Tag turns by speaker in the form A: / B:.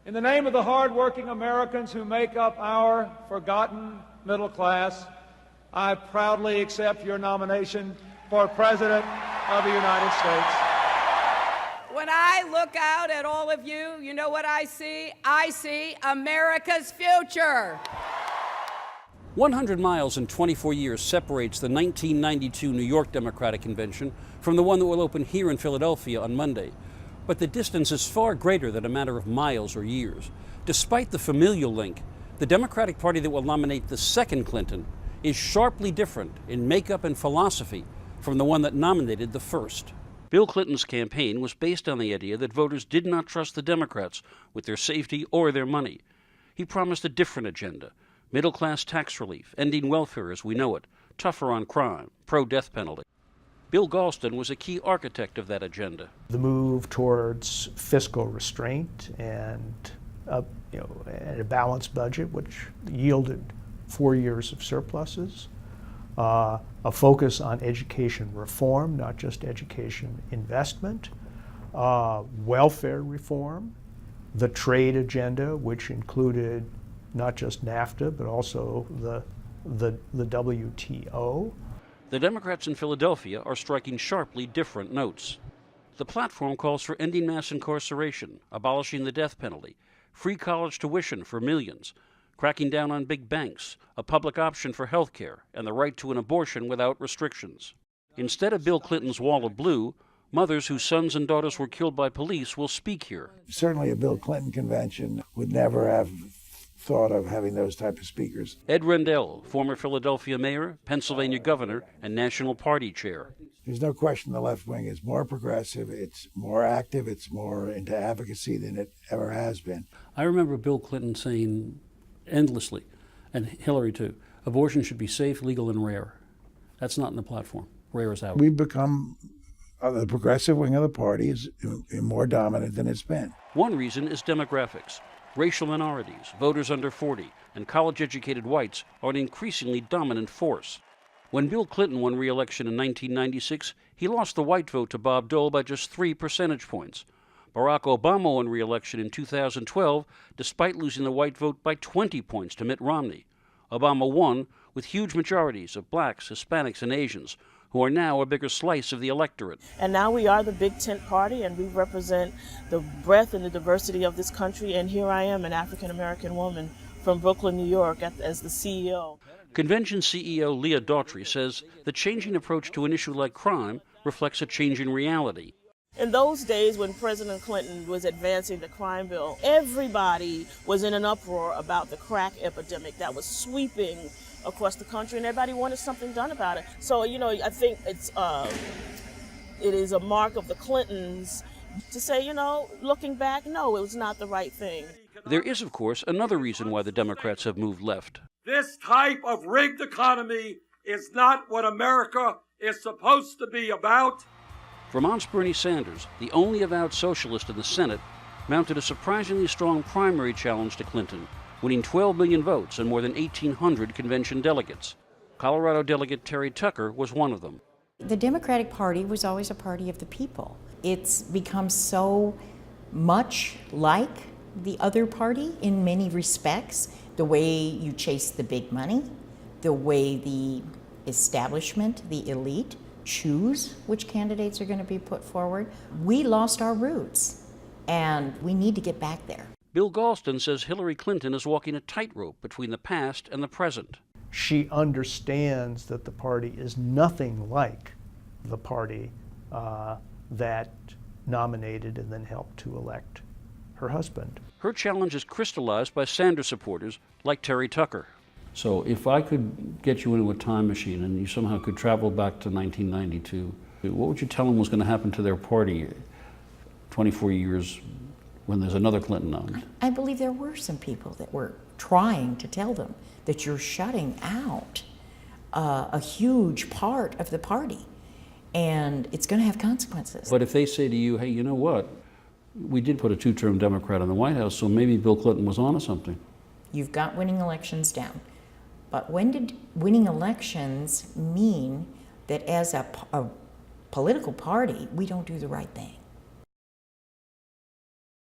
A: In the name of the hard-working Americans who make up our forgotten middle class, I proudly accept your nomination for President of the United States.
B: When I look out at all of you, you know what I see? I see America's future.
C: 100 miles and 24 years separates the 1992 New York Democratic Convention from the one that will open here in Philadelphia on Monday. But the distance is far greater than a matter of miles or years. Despite the familial link, the Democratic Party that will nominate the second Clinton is sharply different in makeup and philosophy from the one that nominated the first. Bill Clinton's campaign was based on the idea that voters did not trust the Democrats with their safety or their money. He promised a different agenda: middle-class tax relief, ending welfare as we know it, tougher on crime, pro-death penalty. Bill Galston was a key architect of that agenda.
D: The move towards fiscal restraint and a balanced budget, which yielded 4 years of surpluses, a focus on education reform, not just education investment, welfare reform, the trade agenda, which included not just NAFTA, but also the WTO.
C: The Democrats in Philadelphia are striking sharply different notes. The platform calls for ending mass incarceration, abolishing the death penalty, free college tuition for millions, cracking down on big banks, a public option for health care, and the right to an abortion without restrictions. Instead of Bill Clinton's wall of blue, mothers whose sons and daughters were killed by police will speak here.
E: Certainly a Bill Clinton convention would never have thought of having those type of speakers.
C: Ed Rendell, former Philadelphia mayor, Pennsylvania governor, and National Party chair.
E: There's no question the left wing is more progressive, it's more active, it's more into advocacy than it ever has been.
C: I remember Bill Clinton saying endlessly, and Hillary too, abortion should be safe, legal, and rare. That's not in the platform. Rare is out.
E: We've become, the progressive wing of the party is more dominant than it's been.
C: One reason is demographics. Racial minorities, voters under 40, and college-educated whites are an increasingly dominant force. When Bill Clinton won re-election in 1996, he lost the white vote to Bob Dole by just 3 percentage points. Barack Obama won re-election in 2012, despite losing the white vote by 20 points to Mitt Romney. Obama won with huge majorities of blacks, Hispanics, and Asians, who are now a bigger slice of the electorate.
F: And now we are the big tent party, and we represent the breadth and the diversity of this country. And here I am, an African-American woman from Brooklyn, New York, as the CEO.
C: Convention CEO Leah Daughtry says the changing approach to an issue like crime reflects a change in reality.
F: In those days when President Clinton was advancing the crime bill, everybody was in an uproar about the crack epidemic that was sweeping across the country, and everybody wanted something done about it. So, I think it is a mark of the Clintons to say, looking back, no, it was not the right thing.
C: There is, of course, another reason why the Democrats have moved left.
A: This type of rigged economy is not what America is supposed to be about.
C: Vermont's Bernie Sanders, the only avowed socialist in the Senate, mounted a surprisingly strong primary challenge to Clinton, winning 12 million votes and more than 1,800 convention delegates. Colorado delegate Terry Tucker was one of them.
G: The Democratic Party was always a party of the people. It's become so much like the other party in many respects. The way you chase the big money, the way the establishment, the elite, choose which candidates are going to be put forward. We lost our roots, and we need to get back there.
C: Bill Galston says Hillary Clinton is walking a tightrope between the past and the present.
D: She understands that the party is nothing like the party that nominated and then helped to elect her husband.
C: Her challenge is crystallized by Sanders supporters like Terry Tucker. So if I could get you into a time machine and you somehow could travel back to 1992, what would you tell them was going to happen to their party 24 years when there's another Clinton on?
G: I believe there were some people that were trying to tell them that you're shutting out a huge part of the party, and it's going to have consequences.
C: But if they say to you, hey, you know what? We did put a 2-term Democrat in the White House, so maybe Bill Clinton was onto something.
G: You've got winning elections down. But when did winning elections mean that as a political party, we don't do the right thing?